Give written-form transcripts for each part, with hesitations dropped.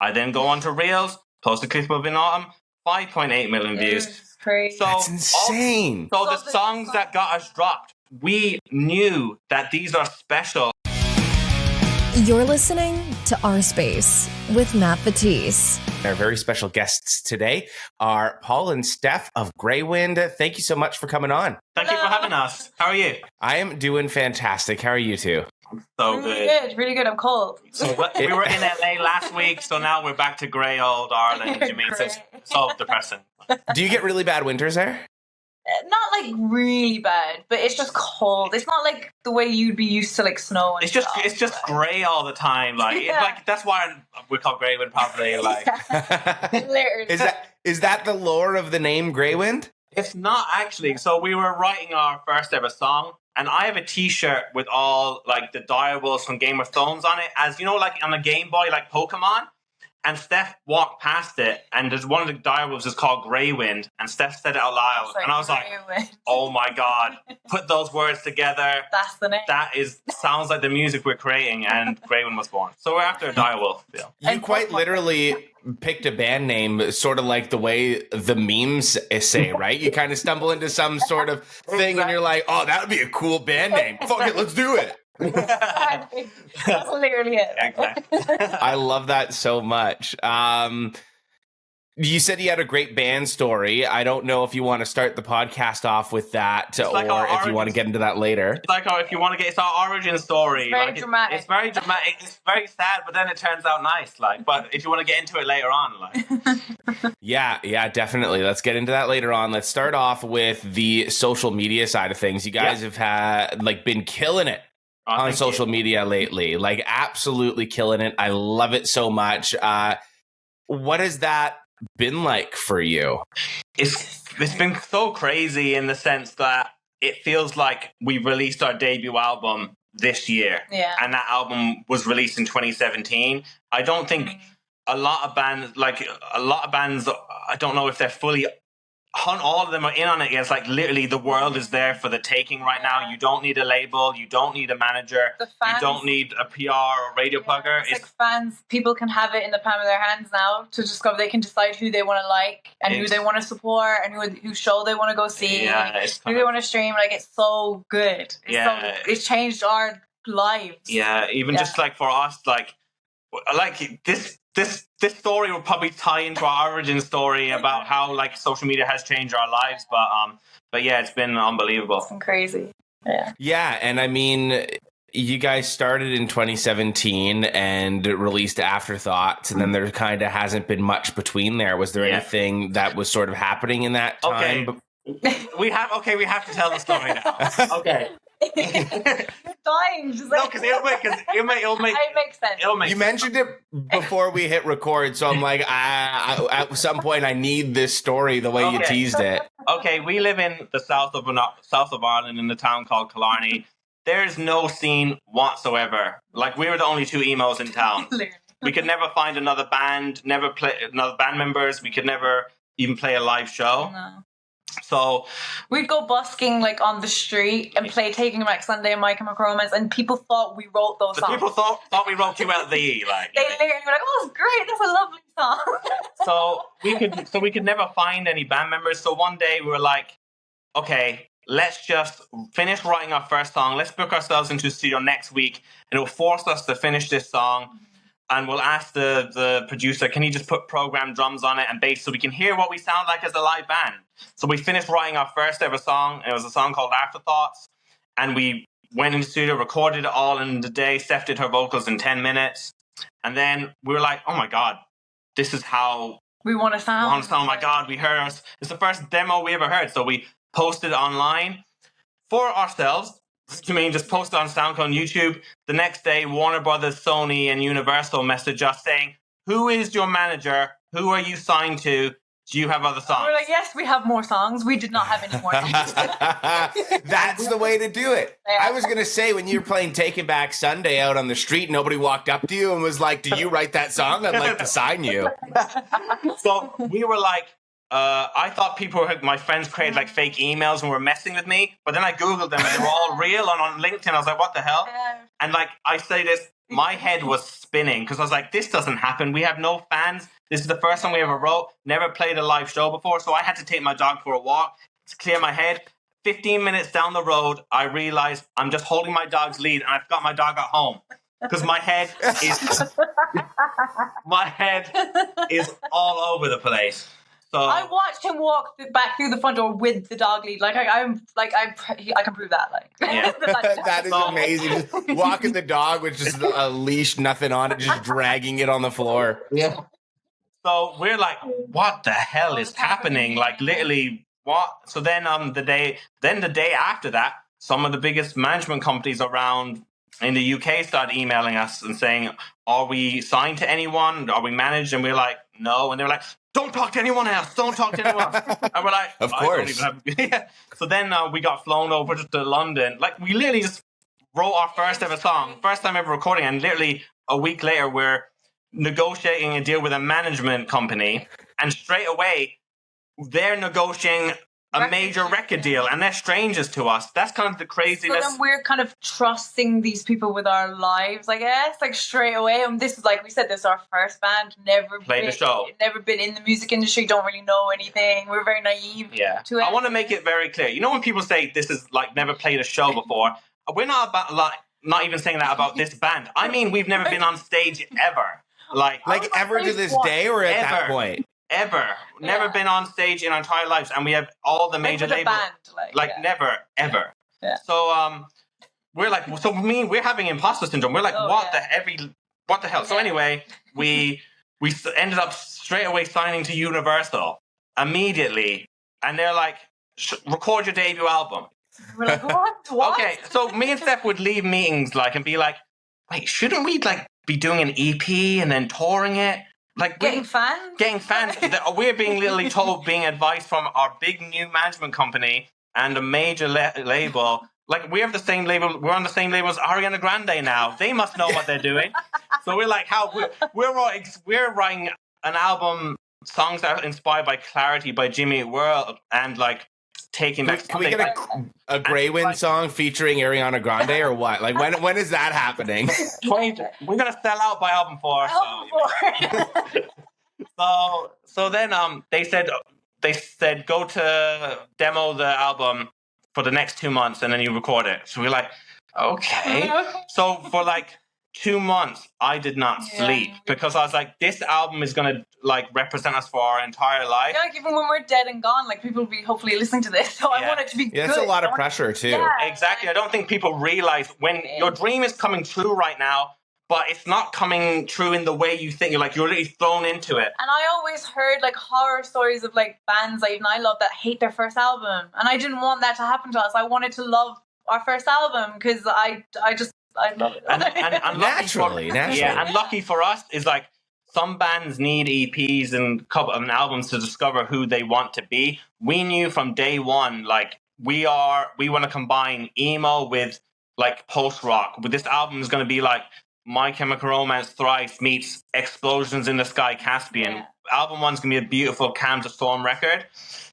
I then go on to Reels, post a clip of In Autumn, 5.8 million views. Crazy. So That's insane. So the songs that got us dropped, we knew that these are special. You're listening to Our Space with Matt Batiste. Our very special guests today are Paul and Steph of Greywind. Thank you so much for coming on. Thank you for having us. How are you? I am doing fantastic. How are you two? So Really good. I'm cold. So we were in LA last week, so now we're back to grey old Ireland. You mean so depressing? Do you get really bad winters there? Not like really bad, but it's just cold. It's not like the way you'd be used to like snow. And it's just grey all the time. Like like that's why we call Greywind probably like. Literally. Is that the lore of the name Greywind? It's not actually. So we were writing our first ever song, and I have a T-shirt with all like the direwolves from Game of Thrones on it, as you know, like on a Game Boy, like Pokemon. And Steph walked past it, and there's one of the direwolves is called Greywind, and Steph said it out loud, and I was like, "Oh my god!" Put those words together. That's the name. That sounds like the music we're creating, and Greywind was born. So we're after a direwolf. Yeah. You quite literally picked a band name, sort of like the way the memes say, right? You kind of stumble into some sort of thing, and you're like, "Oh, that would be a cool band name. Fuck it, let's do it." That's literally it. Exactly. I love that so much. You said you had a great band story. I don't know if you want to start the podcast off with that, or if you want to get into that later. It's like if you want to get it's our origin story. It's very dramatic. It's very dramatic. It's very sad, but then it turns out nice. Like, but if you want to get into it later on, like. Yeah, definitely. Let's get into that later on. Let's start off with the social media side of things. You guys have had been killing it on social media lately, like absolutely killing it. I love it so much. What has that been like for you? It's been so crazy in the sense that it feels like we released our debut album this year, and that album was released in 2017. I don't think a lot of bands, I don't know if they're fully. All of them are in on it. It's like literally the world is there for the taking right now. You don't need a label. You don't need a manager. You don't need a PR or radio plugger. It's like fans. People can have it in the palm of their hands now to discover. They can decide who they want to like and who they want to support and whose show they want to go see. Yeah, who they want to stream. Like it's so good. It's changed our lives. Yeah, even just like for us, like this story will probably tie into our origin story about how like social media has changed our lives, but yeah, it's been unbelievable. It's been crazy. Yeah, and I mean, you guys started in 2017 and released Afterthoughts, and then there kind of hasn't been much between there. Was there anything that was sort of happening in that time? We have to tell the story now. Okay. Dying, just no, because it'll make it makes sense. You mentioned it before we hit record, so I'm like, at some point I need this story the way you teased it. Okay, we live in the south of Ireland in a town called Killarney. There's no scene whatsoever. Like we were the only two emos in town. We could never find another band, never play another band members. We could never even play a live show. No. So we'd go busking like on the street and play Taking Back Sunday and My Chemical Romance, and people thought we wrote those songs. People thought we wrote QLD. Like they literally were like, "Oh, it's great! That's a lovely song." So we could never find any band members. So one day we were like, "Okay, let's just finish writing our first song. Let's book ourselves into a studio next week, and it'll force us to finish this song." And we'll ask the producer, can he just put programmed drums on it and bass so we can hear what we sound like as a live band? So we finished writing our first ever song. It was a song called Afterthoughts. And we went in the studio, recorded it all in the day. Steph did her vocals in 10 minutes. And then we were like, oh my God, this is how we want to sound. Oh my God, we heard us. It's the first demo we ever heard. So we posted it online for ourselves. Just post it on SoundCloud and YouTube. The next day, Warner Brothers, Sony, and Universal message us saying, who is your manager? Who are you signed to? Do you have other songs? We're like, yes, we have more songs. We did not have any more songs. That's the way to do it. Yeah. I was going to say, when you were playing Taking Back Sunday out on the street, nobody walked up to you and was like, do you write that song? I'd like to sign you. So we were like, I thought my friends created like fake emails and were messing with me, but then I Googled them and they were all real and on LinkedIn. I was like, what the hell? And like, I say this my head was spinning because I was like, this doesn't happen. We have no fans. This is the first time we ever wrote. Never played a live show before. So I had to take my dog for a walk to clear my head. 15 minutes down the road, I realized I'm just holding my dog's lead and I've got my dog at home. Because my head is all over the place. So I watched him walk back through the front door with the dog lead. Like I can prove that. Like yeah. That is amazing. Just walking the dog with just a leash, nothing on it, just dragging it on the floor. Yeah. So we're like, what the hell is happening? Like literally, what? So then the day after that, some of the biggest management companies around in the UK started emailing us and saying, are we signed to anyone? Are we managed? And we're like, no. And they're like, don't talk to anyone else. Don't talk to anyone else. And we're like, of course. Yeah. So then we got flown over to London. Like we literally just wrote our first ever song, first time ever recording. And literally a week later, we're negotiating a deal with a management company. And straight away, they're negotiating a major record deal, and they're strangers to us. That's kind of the craziness. So then we're kind of trusting these people with our lives, I guess, like straight away. And this is, like we said, this is our first band. Never played the show. Never been in the music industry. Don't really know anything. We're very naive. Yeah. To it. I want to make it very clear. You know when people say this is like never played a show before, we're not about like not even saying that about this band. I mean, we've never been on stage ever. Like ever to this day, or at that point. Ever. Never been on stage in our entire lives, and we have all the major labels. Never, ever. Yeah. So we're like, we're having imposter syndrome. We're like, what the hell? So anyway, we ended up straight away signing to Universal immediately, and they're like, record your debut album. We're like, what? Okay, so me and Steph would leave meetings and be like, wait, shouldn't we be doing an EP and then touring it? Like getting fans? We're being literally told, being advised from our big new management company and a major label. Like we have the same label. We're on the same label as Ariana Grande now. They must know what they're doing. So we're like, we're writing an album, songs that are inspired by Clarity by Jimmy Eat World, and taking back. Can we get a Greywind song featuring Ariana Grande or what? Like when is that happening? We're gonna sell out by album 4. So then they said go to demo the album for the next 2 months and then you record it. So we're like, okay. So for 2 months I did not sleep because I was like, this album is gonna represent us for our entire life. Yeah, even when we're dead and gone, people will be hopefully listening to this. So I want it to be good. That's a lot of pressure too. Yeah. Exactly. I don't think people realize when your dream is coming true right now, but it's not coming true in the way you think. You're literally thrown into it. And I always heard horror stories of bands even I love that hate their first album, and I didn't want that to happen to us. I wanted to love our first album because I love it. And naturally. Yeah, and lucky for us is some bands need EPs and albums to discover who they want to be. We knew from day one, we want to combine emo with post rock. But this album is going to be My Chemical Romance Thrice meets Explosions in the Sky Caspian. Yeah. Album 1's going to be a beautiful Calm to Storm record.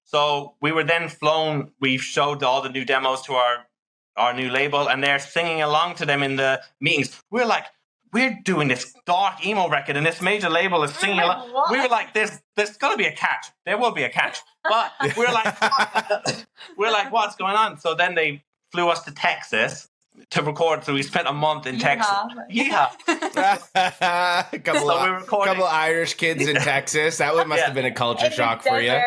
So we were then flown. We showed all the new demos to our new label, and they're singing along to them in the meetings. We're like, we're doing this dark emo record, and this major label is singing along. What? We were like, there's got to be a catch. There will be a catch. But we're like, what's going on? So then they flew us to Texas to record, so we spent a month in Texas. Yeah. a couple of Irish kids in Texas. That must have been a culture shock for you.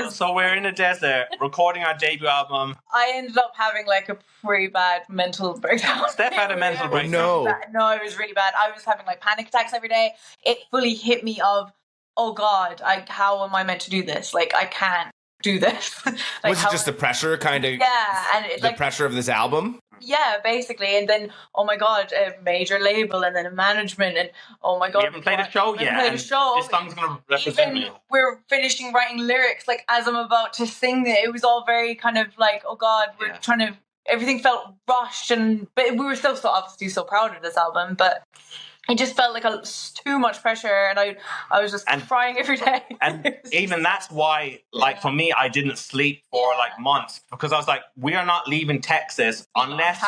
So we're in the desert recording our debut album. I ended up having a pretty bad mental breakdown. Steph had a mental breakdown. No, it was really bad. I was having panic attacks every day. It fully hit me of, oh God, how am I meant to do this? I can't do this. Was it just the pressure kind of? Yeah. And the pressure of this album? Yeah, basically. And then, oh my God, a major label and then a management and oh my God. We haven't played a show yet. This song's going to represent you. We're finishing writing lyrics as I'm about to sing it. It was all very kind of oh God, we're trying to, everything felt rushed but we were still so obviously so proud of this album, but it just felt too much pressure, and I was just crying every day. And even that's why, for me, I didn't sleep for months because I was like, we are not leaving Texas unless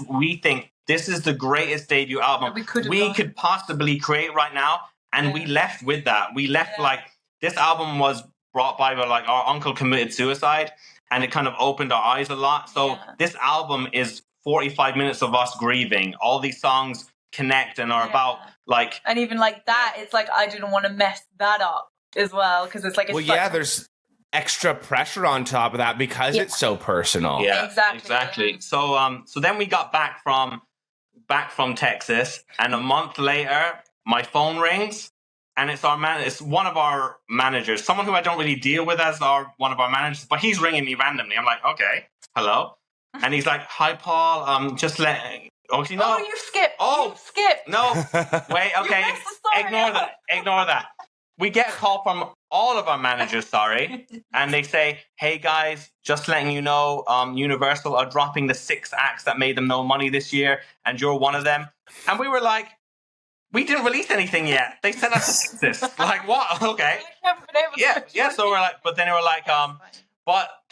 we think this is the greatest debut album we could possibly create right now. And we left with that. We left like, this album was brought by like our uncle committed suicide, and it kind of opened our eyes a lot. So this album is 45 minutes of us grieving. All these songs connect and are about like... And even like that, it's like, I didn't want to mess that up as well, because it's like... It's there's extra pressure on top of that because it's so personal. Yeah, exactly. So then we got back from Texas, and a month later, my phone rings, and it's it's one of our managers, someone who I don't really deal with as one of our managers, but he's ringing me randomly. I'm like, okay, hello. And he's like, hi, Paul, just letting... Oh, you skipped. Oh, you skipped. No, wait, okay, ignore that. We get a call from all of our managers, and they say, hey, guys, just letting you know, Universal are dropping the 6 acts that made them no money this year, and you're one of them. And we were like, we didn't release anything yet. They sent us this. Like, what? Okay. I haven't been able to. Yeah, so we're like, but then they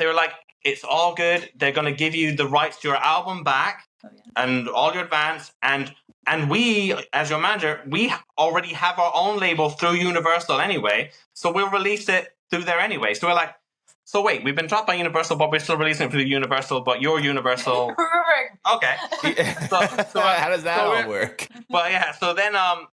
were like, it's all good. They're going to give you the rights to your album back and all your advance. And we, as your manager, we already have our own label through Universal anyway. So we'll release it through there anyway. So we're like, so wait, we've been dropped by Universal, but we're still releasing it through Universal, but you're Universal. Okay. So how does that all work? But yeah, so then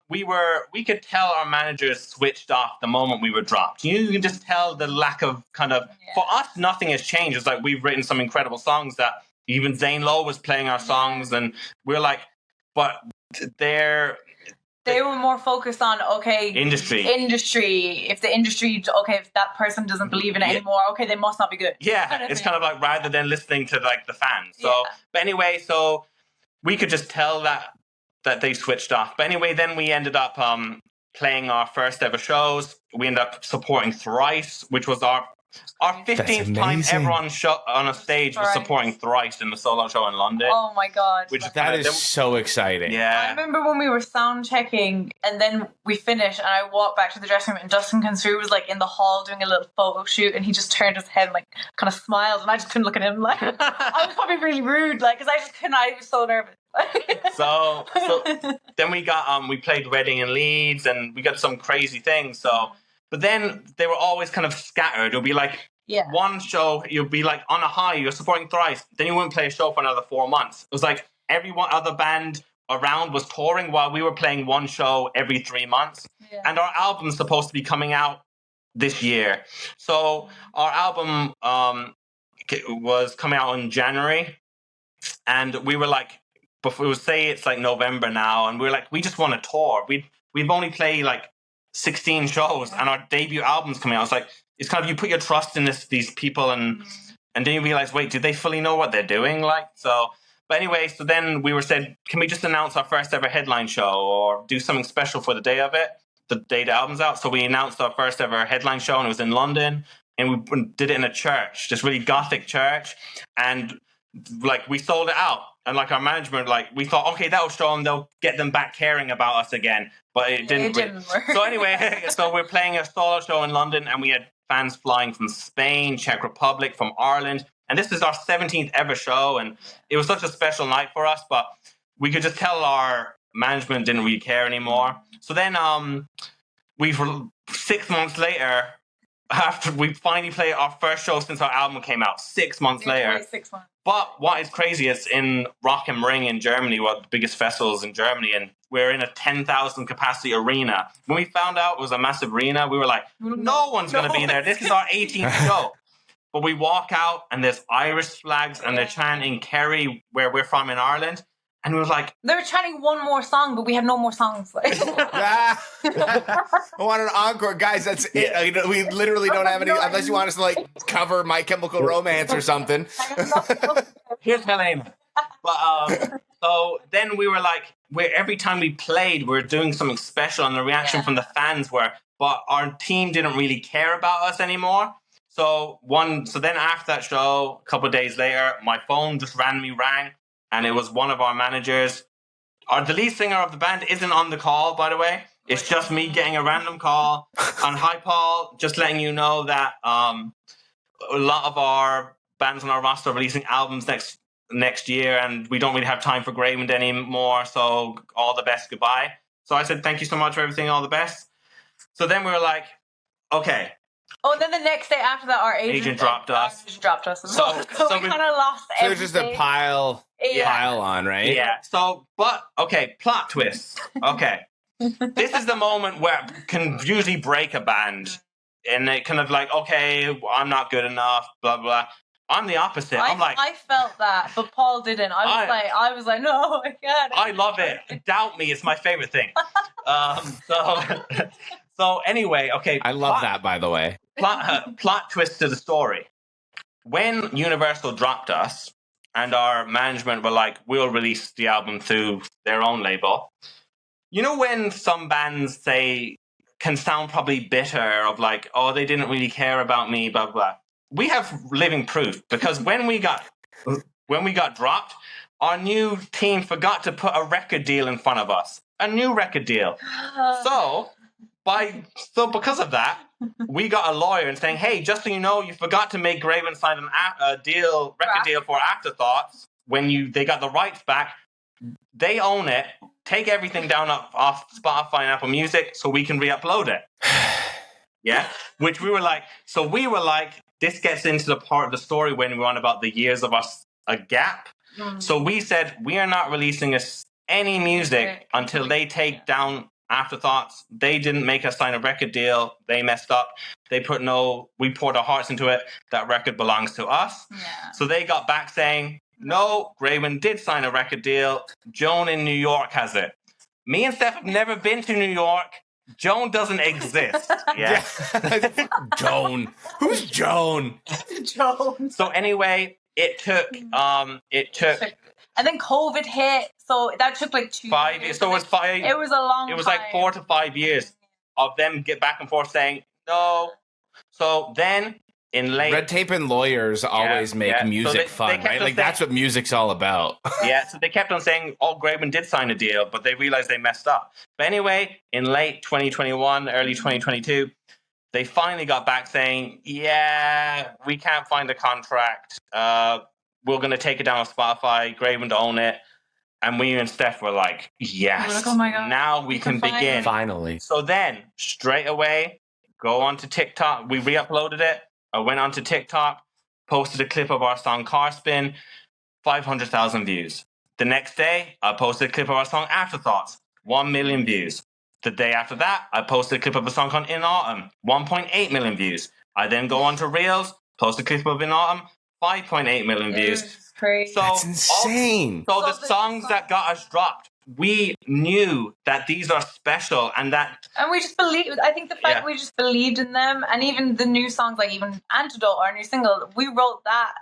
we could tell our managers switched off the moment we were dropped. You can just tell the lack of kind of, for us, nothing has changed. It's like we've written some incredible songs that even Zane Lowe was playing our songs, and we're like, but they were more focused on, industry. If the industry, if that person doesn't believe in it anymore, they must not be good. Yeah, kind of like rather than listening to like the fans. So, but anyway, so we could just tell that they switched off. But anyway, then we ended up playing our first ever shows. We ended up supporting Thrice, which was our 15th time ever on a stage was supporting Thrice in the solo show in London. Oh my god. That is so exciting. Yeah. I remember when we were sound checking and then we finished and I walked back to the dressing room and Justin Consu was like in the hall doing a little photo shoot and he just turned his head and like kind of smiled and I just couldn't look at him like I was probably really rude because I just couldn't. I was so nervous. so then we played Reading and Leeds and we got some crazy things. But then they were always kind of scattered. It'll be like one show, you'll be like on a high, you're supporting Thrice, then you wouldn't play a show for another 4 months. It was like every one other band around was touring while we were playing one show every 3 months. Yeah. And our album's supposed to be coming out this year. So our album was coming out in January. And we were like, before, say it's like November now, and we were like, we just want to tour. We've only played like 16 shows and our debut album's coming out. It's like, it's kind of, you put your trust in these people and then you realize, wait, do they fully know what they're doing? But anyway, so then we said, can we just announce our first ever headline show or do something special for the day of it, the day the album's out? So we announced our first ever headline show and it was in London and we did it in a church, this really gothic church. And like, we sold it out. And like our management, like we thought, okay, that'll show them, they'll get them back caring about us again. But it didn't work. So anyway, so we're playing a solo show in London and we had fans flying from Spain, Czech Republic, from Ireland. And this is our 17th ever show. And it was such a special night for us, but we could just tell our management didn't really care anymore. So then 6 months later, after we finally played our first show since our album came out, 6 months later. 6 months. But what is crazy is in Rock am Ring in Germany, one of the biggest festivals in Germany, and we're in a 10,000 capacity arena. When we found out it was a massive arena, we were like, no one's going to be there. This is our 18th show. But we walk out and there's Irish flags and they're chanting Kerry, where we're from in Ireland. And we were like... They were chanting one more song, but we had no more songs. I want an encore. Guys, that's it. We literally don't have any... Unless you want us to, like, cover My Chemical Romance or something. Here's Helena. But, so then we were like... every time we played, we were doing something special, and the reaction from the fans were... But our team didn't really care about us anymore. So then after that show, a couple of days later, my phone just randomly rang. And it was one of our managers. The lead singer of the band isn't on the call, by the way. It's just me getting a random call. And hi, Paul, just letting you know that a lot of our bands on our roster are releasing albums next year, and we don't really have time for Greywind anymore, so all the best, goodbye. So I said, thank you so much for everything, all the best. So then we were like, okay. Oh, and then the next day after that, our agent dropped us. So we kind of lost everything. So it was just a pile on, right? Yeah. So, but, okay, plot twist. Okay. This is the moment where it can usually break a band. And it kind of like, okay, I'm not good enough, blah, blah. I'm the opposite. I felt that, but Paul didn't. I was like, no, I can't. I love it. Doubt me. It's my favorite thing. So anyway, okay. I love that, by the way. Plot twist to the story. When Universal dropped us and our management were like, we'll release the album through their own label. You know when some bands can sound probably bitter of like, oh, they didn't really care about me, blah, blah. We have living proof because when we got dropped, our new team forgot to put a record deal in front of us. A new record deal. So because of that, we got a lawyer and saying, hey, just so you know, you forgot to make Greywind sign a record deal for Afterthoughts when they got the rights back. They own it. Take everything down off Spotify and Apple Music so we can re-upload it. Yeah? Which we were like, this gets into the part of the story when we're on about the years of a gap. So we said, we are not releasing any music until they take down Afterthoughts. They didn't make us sign a record deal. They messed up. We poured our hearts into it. That record belongs to us. Yeah. So they got back saying, no, Greywind did sign a record deal. Joan in New York has it. Me and Steph have never been to New York. Joan doesn't exist. Yeah. Joan. Who's Joan? Joan. So anyway, it took and then COVID hit, so that took like 2 years. So it was 5. It was a long time. It was like 4 to 5 years of them get back and forth saying no. So then in late red tape and lawyers always make music fun, right? Like that's what music's all about. Yeah, so they kept on saying, oh, Greywind did sign a deal, but they realized they messed up. But anyway, in late 2021, early 2022, they finally got back saying, yeah, we can't find a contract. We're going to take it down on Spotify, Greywind to own it. And we and Steph were like, yes, oh my God. Now we can begin. Finally. So then, straight away, go onto TikTok. We re-uploaded it. I went onto TikTok, posted a clip of our song Car Spin, 500,000 views. The next day, I posted a clip of our song Afterthoughts, 1 million views. The day after that, I posted a clip of a song called In Autumn, 1.8 million views. I then go onto Reels, post a clip of In Autumn, 5.8 million views. Crazy. So that's insane. So the songs that got us dropped, we knew that these are special and we just believed. I think the fact we just believed in them, and even the new songs, like even Antidote, our new single, we wrote that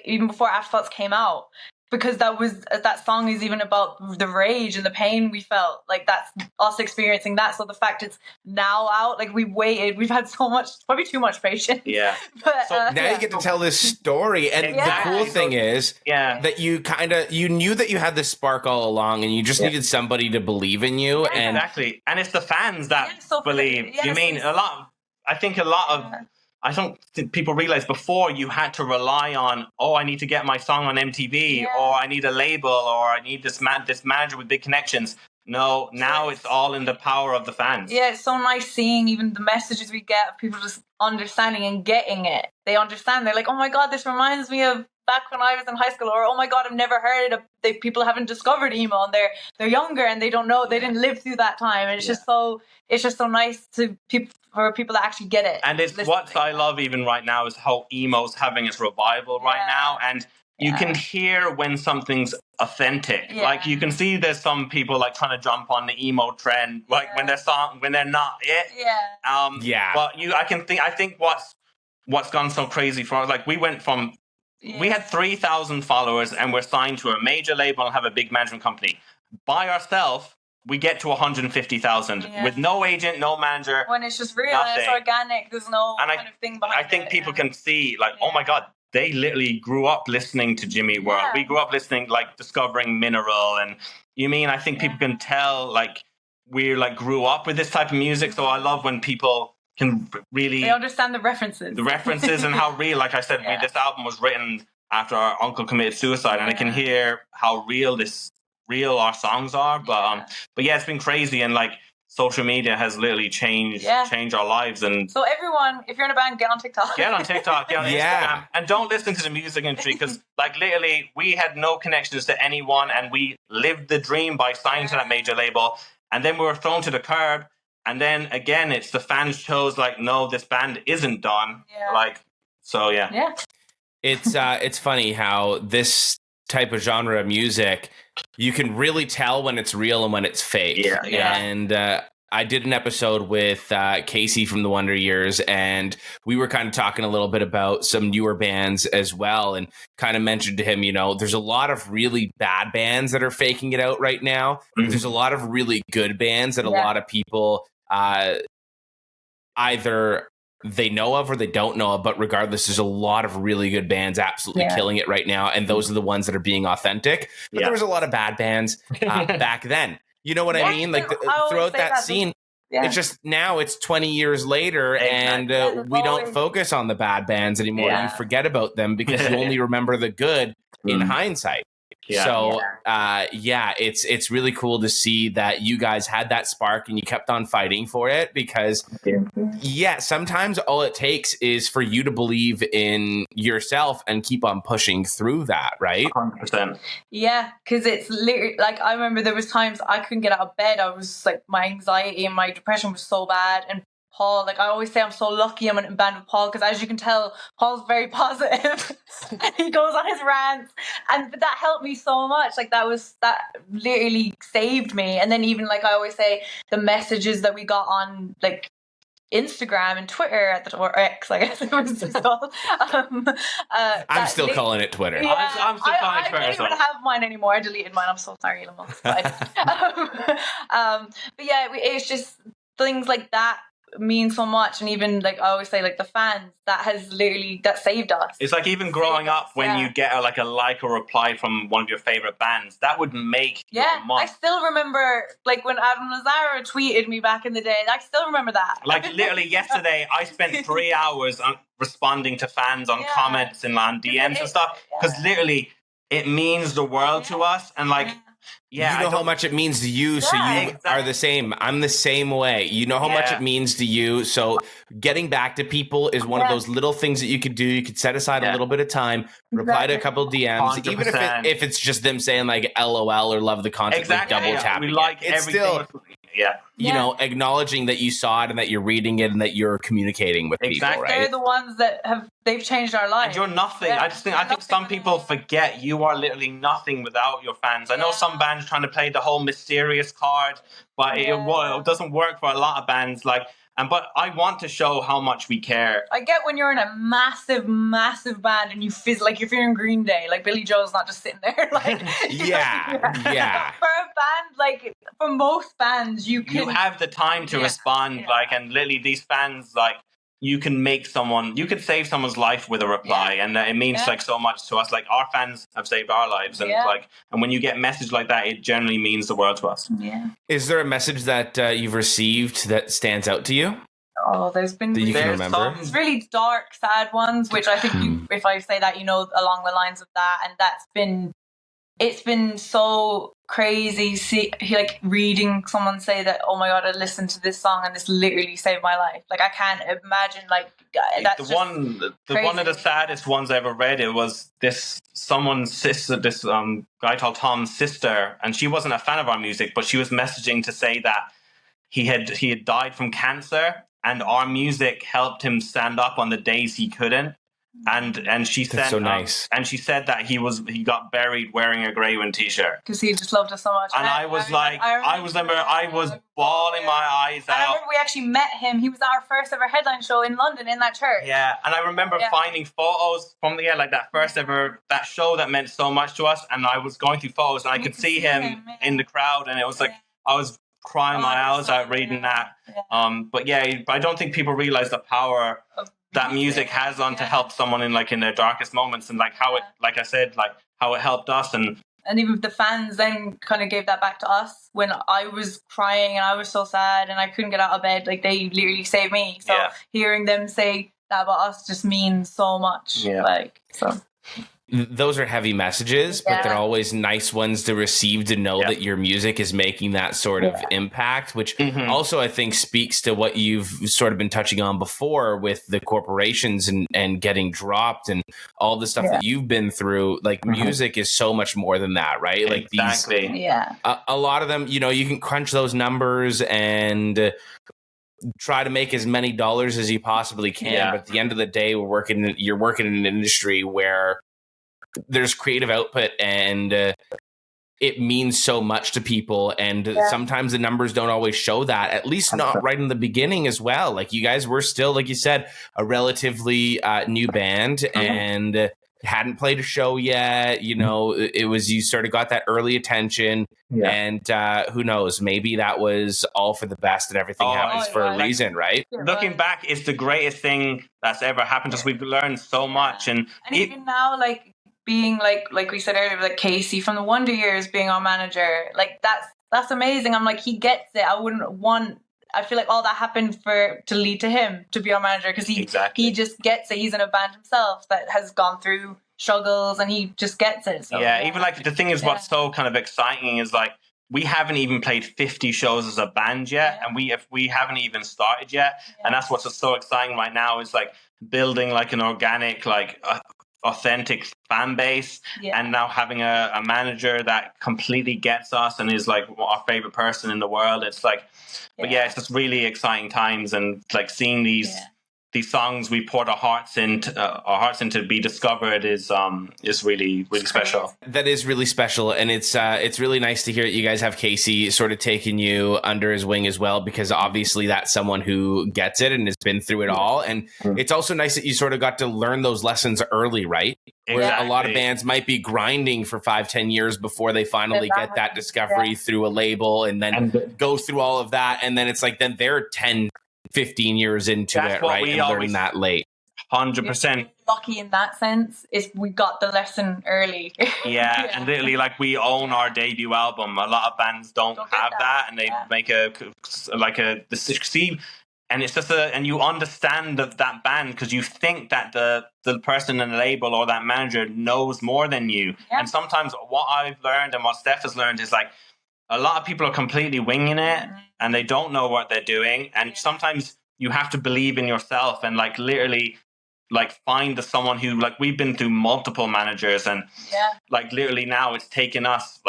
even before Afterthoughts came out, because that song is even about the rage and the pain we felt. Like that's us experiencing that. So the fact it's now out, like we waited, we've had so much, probably too much patience. Yeah. But so now you get to tell this story, and the cool thing is that you knew that you had this spark all along, and you just needed somebody to believe in you. And exactly, and it's the fans that believe. I don't think people realize before you had to rely on, I need to get my song on MTV, or I need a label, or I need this manager with big connections. No, now it's all in the power of the fans. Yeah, it's so nice seeing even the messages we get of people just understanding and getting it. They understand. They're like, oh my God, this reminds me of back when I was in high school, or oh my God, I've never heard of. People haven't discovered emo, and they're younger and they don't know, they didn't live through that time, and it's just so nice for people that actually get it. And it's what I love even right now is how emo's having its revival right now, and you can hear when something's authentic. Like you can see there's some people like trying to jump on the emo trend, like when they're not it. But I think what's gone so crazy for us, like we went from. We had 3,000 followers and we're signed to a major label and have a big management company. By ourselves, we get to 150,000 with no agent, no manager. When it's just real and it's organic, there's no kind of thing behind it. I think people can see, like, oh my God, they literally grew up listening to Jimmy World. We grew up listening, like, discovering Mineral. And I think people can tell, like, we like grew up with this type of music. So I love when people can really... They understand the references. The references and how real, like I said, this album was written after our uncle committed suicide, and I can hear how real our songs are. But yeah, it's been crazy, and like social media has literally changed our lives. And so everyone, if you're in a band, get on TikTok. Get on Instagram, and don't listen to the music industry, because like literally we had no connections to anyone, and we lived the dream by signing to that major label, and then we were thrown to the curb. And then again, it's the fans chose like, no, this band isn't done. Like, so yeah. It's funny how this type of genre of music, you can really tell when it's real and when it's fake. And I did an episode with Casey from the Wonder Years, and we were kind of talking a little bit about some newer bands as well, and kind of mentioned to him, you know, there's a lot of really bad bands that are faking it out right now. There's a lot of really good bands that a lot of people either they know of or they don't know of, but regardless, there's a lot of really good bands absolutely killing it right now, and those are the ones that are being authentic. But there was a lot of bad bands back then. You know what I mean? Like throughout that scene, it's just now it's 20 years later, and we don't focus on the bad bands anymore. You forget about them because you only remember the good in hindsight. So it's really cool to see that you guys had that spark and you kept on fighting for it, because sometimes all it takes is for you to believe in yourself and keep on pushing through that, right? 100%. Yeah, because it's literally like, I remember there was times I couldn't get out of bed. I was like, my anxiety and my depression was so bad, and Paul, like I always say, I'm so lucky I'm in a band with Paul, because as you can tell, Paul's very positive and he goes on his rants, and that helped me so much. Like that literally saved me. And then even like I always say, the messages that we got on like Instagram and Twitter at the time, or X, I guess it was just called. I'm still calling it Twitter. Yeah, I'm still calling it Twitter. I don't even have mine anymore. I deleted mine. I'm so sorry, Elon Musk. But yeah, it's just things like that mean so much. And even like I always say, like the fans, that saved us. It's like even growing up, when you get a like or reply from one of your favorite bands, that would make your month. I still remember like when Adam Lazara tweeted me back in the day. I still remember that. Like literally yesterday, I spent 3 hours responding to fans on comments and on DMs and stuff, because literally it means the world to us. And like you know how much it means to you, so you are the same. I'm the same way. You know how much it means to you, so getting back to people is one of those little things that you could do. You could set aside a little bit of time, reply to a couple of DMs, 100%. Even if it's just them saying like LOL or love the content, like double tapping. We like it's everything. Still, you know, acknowledging that you saw it and that you're reading it and that you're communicating with people, right? They're the ones that they've changed our lives. And you're nothing. I think some people forget you are literally nothing without your fans. I know some bands trying to play the whole mysterious card, but it doesn't work for a lot of bands. Like, but I want to show how much we care. I get when you're in a massive, massive band and you feel like if you're in Green Day, like Billy Joel's not just sitting there. Like, yeah. For a band, like for most bands, you have the time to respond. Like, and literally these fans, like you could save someone's life with a reply, and it means like so much to us. Like our fans have saved our lives, and and when you get a message like that, it generally means the world to us. Yeah. Is there a message that you've received that stands out to you? Oh, there's been that you can remember. It's really dark, sad ones, which I think if I say that, along the lines of that, and it's been so crazy like reading someone say that, oh my God, I listened to this song and this literally saved my life. Like I can't imagine, like that's one of the saddest ones I ever read. It was someone's sister, this guy called Tom's sister, and she wasn't a fan of our music, but she was messaging to say that he had died from cancer, and our music helped him stand up on the days he couldn't. And she said, so nice. And she said that he got buried wearing a Greywind t-shirt because he just loved us so much. And I was bawling my eyes out. I remember we actually met him. He was at our first ever headline show in London in that church. Yeah, and I remember finding photos from like that first ever that show that meant so much to us. And I was going through photos, and I could see him in the crowd, and it was like I was crying my eyes out reading that. But I don't think people realize the power that music has on to help someone in their darkest moments, and how it, like I said, how it helped us. And even the fans then kind of gave that back to us when I was crying and I was so sad and I couldn't get out of bed. Like they literally saved me. So hearing them say that about us just means so much. Yeah. those are heavy messages, but they're always nice ones to receive, to know that your music is making that sort of impact, which also I think speaks to what you've sort of been touching on before with the corporations and getting dropped and all the stuff that you've been through. Like music is so much more than that, right? Like these, a lot of them, you know, you can crunch those numbers and try to make as many dollars as you possibly can. But at the end of the day, you're working in an industry where there's creative output and it means so much to people. And sometimes the numbers don't always show that, at least not right in the beginning as well. Like you guys were still, like you said, a relatively new band and hadn't played a show yet. You know, it was, you sort of got that early attention and who knows, maybe that was all for the best and everything happens for a reason, right? Looking back, it's the greatest thing that's ever happened to us. We've learned so much. And even now, like, being like we said earlier, like Casey from the Wonder Years being our manager, like that's amazing. I'm like, he gets it. I feel like all that happened to lead to him to be our manager, because he just gets it. He's in a band himself that has gone through struggles and he just gets it. So, even like the thing is, what's so kind of exciting is like we haven't even played 50 shows as a band yet, and we haven't even started yet, and that's what's so exciting right now is like building like an organic, like authentic fan base, and now having a manager that completely gets us and is like our favorite person in the world. It's like, but it's just really exciting times, and like seeing these songs we poured our hearts into to be discovered is really special. That is really special, and it's really nice to hear that you guys have Casey sort of taking you under his wing as well, because obviously that's someone who gets it and has been through it all. And it's also nice that you sort of got to learn those lessons early, right? Where a lot of bands might be grinding for 5-10 years before they finally get that discovery through a label, and then go through all of that, and then it's like then they're 10-15 years into it, right? And learning that late. 100%. Lucky in that sense is we got the lesson early. And literally, like, we own our debut album. A lot of bands don't have that, and they make and it's just and you understand that band because you think that the person in the label or that manager knows more than you. And sometimes what I've learned and what Steph has learned is like a lot of people are completely winging it and they don't know what they're doing. And sometimes you have to believe in yourself and like literally like find someone who, like, we've been through multiple managers and like literally now it's taken us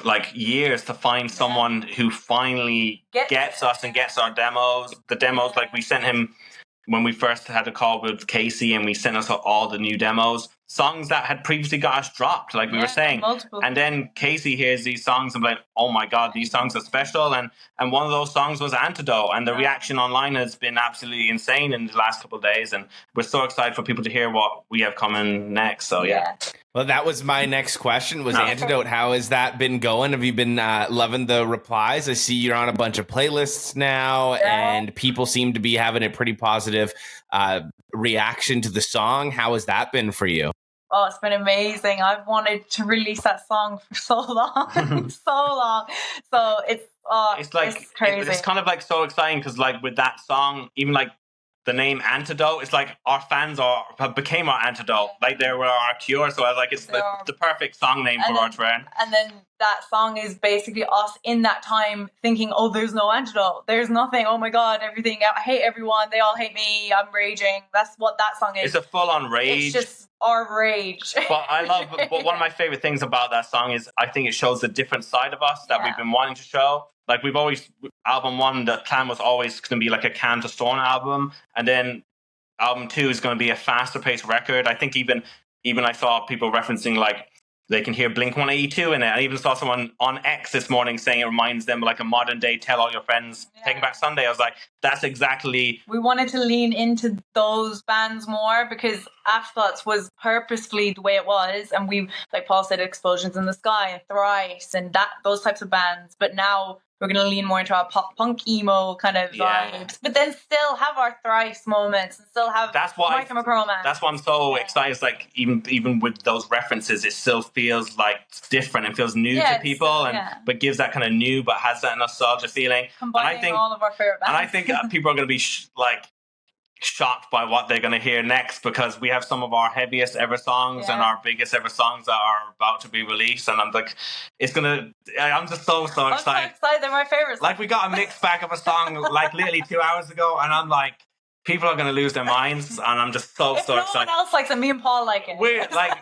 like years to find someone who finally gets us and gets our demos. The demos, like we sent him when we first had a call with Casey, and we sent us all the new demos, songs that had previously got us dropped, like we were saying. And then Casey hears these songs and like, oh my God, these songs are special. And one of those songs was Antidote. And the reaction online has been absolutely insane in the last couple of days. And we're so excited for people to hear what we have coming next. So Well, that was my next question, was Antidote. How has that been going? Have you been loving the replies? I see you're on a bunch of playlists now, and people seem to be having a pretty positive reaction to the song. How has that been for you? Oh, it's been amazing. I've wanted to release that song for so long, so long. So it's crazy. It's kind of like so exciting because like with that song, even like the name Antidote, it's like our fans became our antidote. Like they were our cure. So I was like, it's the perfect song name for our friend. And then that song is basically us in that time thinking, oh, there's no antidote. There's nothing. Oh my God, everything. I hate everyone. They all hate me. I'm raging. That's what that song is. It's a full-on rage. It's just our rage. But I love, but one of my favorite things about that song is I think it shows a different side of us that we've been wanting to show. Like we've always, album 1, the plan was always going to be like a Calm to Storm album. And then album 2 is going to be a faster paced record. I think even I saw people referencing like they can hear Blink-182 in it. I even saw someone on X this morning saying it reminds them of like a modern day Tell All Your Friends, Taking Back Sunday. I was like, that's exactly. We wanted to lean into those bands more because Afterthoughts was purposefully the way it was. And we, like Paul said, Explosions in the Sky and Thrice and those types of bands. But now we're going to lean more into our pop punk emo kind of vibes, but then still have our Thrice moments and still have My Chemical Romance. That's why I'm so excited. It's like even with those references, it still feels like different and feels new to people, but gives that kind of new, but has that nostalgia feeling. Combining all of our favorite bands. And I think people are going to be shocked by what they're going to hear next, because we have some of our heaviest ever songs and our biggest ever songs that are about to be released, and I'm like, I'm just so excited. I'm so excited. They're my favorites. Like, we got a mix back of a song like literally 2 hours ago, and I'm like, people are going to lose their minds, and I'm just so if no excited. one else likes it, me and Paul like it. We're like,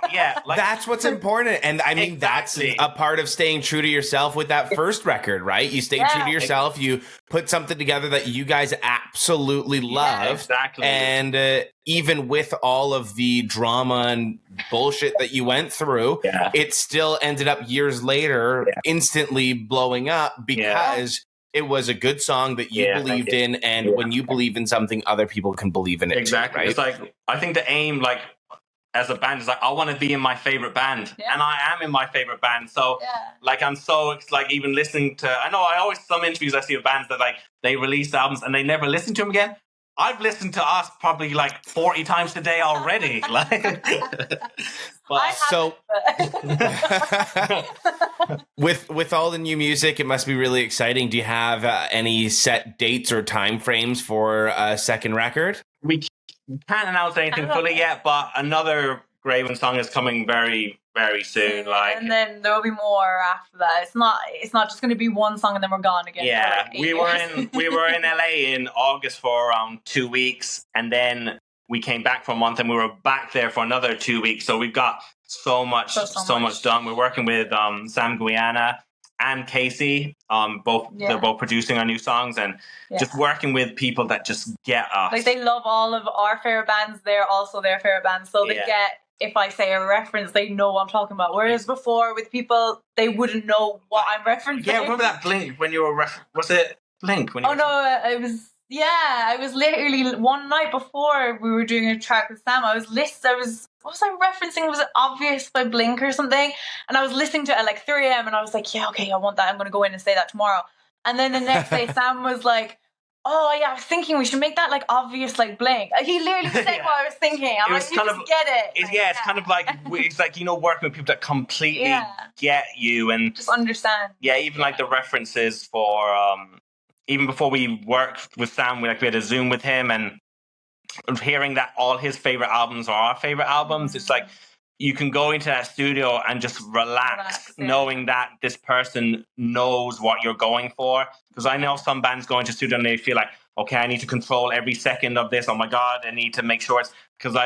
that's what's important. And I mean, exactly. That's a part of staying true to yourself with that first record, right? You stay true to yourself. You put something together that you guys absolutely love. Yeah, exactly. And even with all of the drama and bullshit that you went through, it still ended up years later instantly blowing up because it was a good song that you believed in, and when you believe in something, other people can believe in it exactly. too, right? It's like, I think the aim, like, as a band, is like, I want to be in my favorite band, and I am in my favorite band. So, like, I'm so, like, even listening to, I know I always, some interviews I see of bands that, like, they release albums and they never listen to them again. I've listened to us probably like 40 times today already. Like, but so with all the new music, it must be really exciting. Do you have any set dates or time frames for a second record? We can't announce anything fully yet, but another Greywind song is coming very, very soon. Like, and then there will be more after that. It's not just going to be one song and then we're gone again. Yeah, we were in LA in August for around 2 weeks, and then we came back for a month, and we were back there for another 2 weeks. So we've got so much done. We're working with Sam Guyana and Casey. They're both producing our new songs, and just working with people that just get us. Like, they love all of our favorite bands. They're also their favorite bands, so they get. If I say a reference, they know what I'm talking about. Whereas before, with people, they wouldn't know what I'm referencing. Yeah, remember that Blink when you were was it Blink? When you it was. Yeah, I was literally one night before we were doing a track with Sam. What was I referencing? Was it Obvious by Blink or something? And I was listening to it at like 3 a.m. and I was like, yeah, okay, I want that. I'm going to go in and say that tomorrow. And then the next day, Sam was like, oh yeah, I was thinking we should make that like Obvious like Blink. He literally said what I was thinking. I'm like, you just get it. It's kind of like, it's like, working with people that completely get you and just understand. Yeah, even like the references for even before we worked with Sam, we had a Zoom with him, and hearing that all his favorite albums are our favorite albums. It's like, you can go into that studio and just relax knowing that this person knows what you're going for. Because I know some bands go into studio and they feel like, okay, I need to control every second of this. Oh my God, I need to make sure it's, because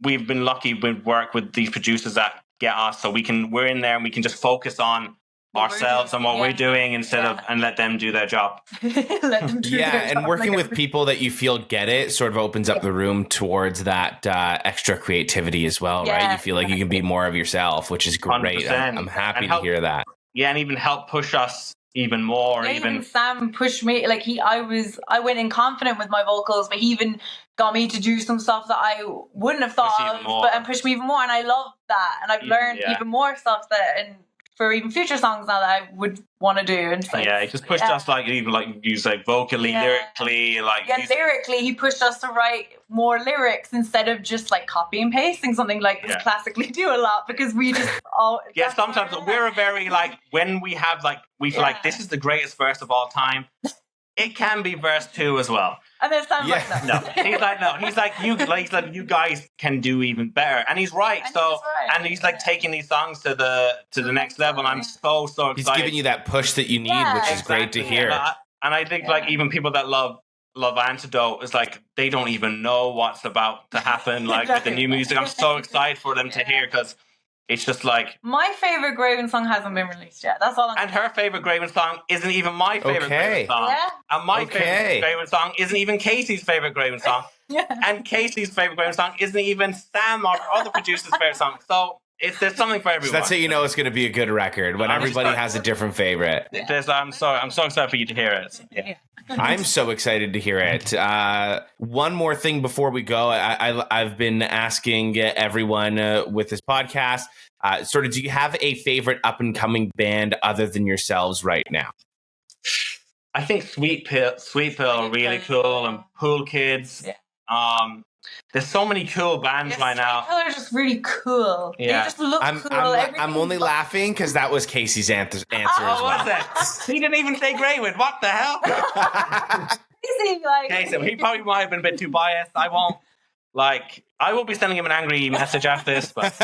we've been lucky with work with these producers that get us, so we're in there and we can just focus on ourselves and what we're doing instead of, and let them do their job. Let them do their job. And working with people that you feel get it sort of opens up the room towards that extra creativity as well, right? You feel like you can be more of yourself, which is great. I'm happy to hear that. Yeah, and even help push us even more. Yeah, even Sam pushed me. Like, I went in confident with my vocals, but he even got me to do some stuff that I wouldn't have thought of, and pushed me even more. And I love that. And I've learned even more stuff for even future songs now that I would want to do. And it just pushed us use vocally, lyrically, lyrically he pushed us to write more lyrics instead of just like copy and pasting something like we classically do a lot, because we just sometimes we're a very when we have we feel like this is the greatest verse of all time, it can be verse 2 as well. And then Sam's no. He's like, no. He's like, you guys can do even better. And he's right. And he's taking these songs to the next level. And I'm so excited. He's giving you that push that you need, which is great to hear. And I think even people that love Antidote, is they don't even know what's about to happen with the new music. I'm so excited for them to hear, because it's just my favorite Greywind song hasn't been released yet. That's all. And her favorite Greywind song isn't even my favorite Greywind song. Yeah. And my favorite Greywind song isn't even Casey's favorite Greywind song. And Casey's favorite Greywind song isn't even Sam or other producer's favorite song. So there's something for everyone. So that's how you know it's going to be a good record, when everybody has a different favorite. I'm so excited for you to hear it. Yeah. I'm so excited to hear it. One more thing before we go, I've been asking everyone with this podcast, do you have a favorite up and coming band other than yourselves right now? I think Sweet Pill are really cool, and Pool Kids. Yeah. There's so many cool bands right now. Sweet Pill are just really cool. Yeah. They just look cool. I'm only laughing because that was Casey's answer as well. What's that? He didn't even say Greywind. What the hell? Casey, like, Okay, so he probably might have been a bit too biased. I won't be sending him an angry message after this, but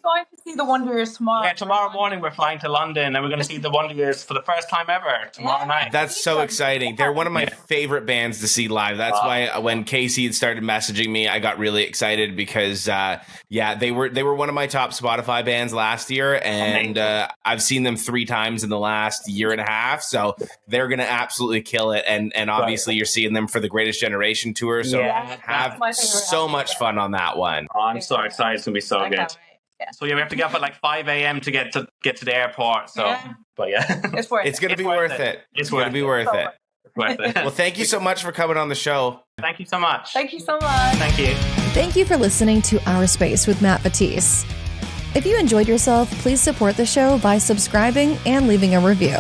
going to see the Wonder Years tomorrow. yeah, tomorrow morning we're flying to London and we're going to see the Wonder Years for the first time ever tomorrow night. That's so exciting. They're one of my favorite bands to see live. That's why when Casey had started messaging me, I got really excited because they were one of my top Spotify bands last year, and I've seen them 3 times in the last year and a half, so they're going to absolutely kill it. And obviously you're seeing them for the Greatest Generation tour, so have so much fun on that one. Oh, I'm so excited. It's going to be so good. Yeah. So we have to get up at like 5 a.m. to get to the airport. So, but it's worth it's going to be worth it. It's going to be worth it. Worth it. Well, thank you so much for coming on the show. Thank you so much. Thank you so much. Thank you. Thank you for listening to Our Space with Matt Batisse. If you enjoyed yourself, please support the show by subscribing and leaving a review.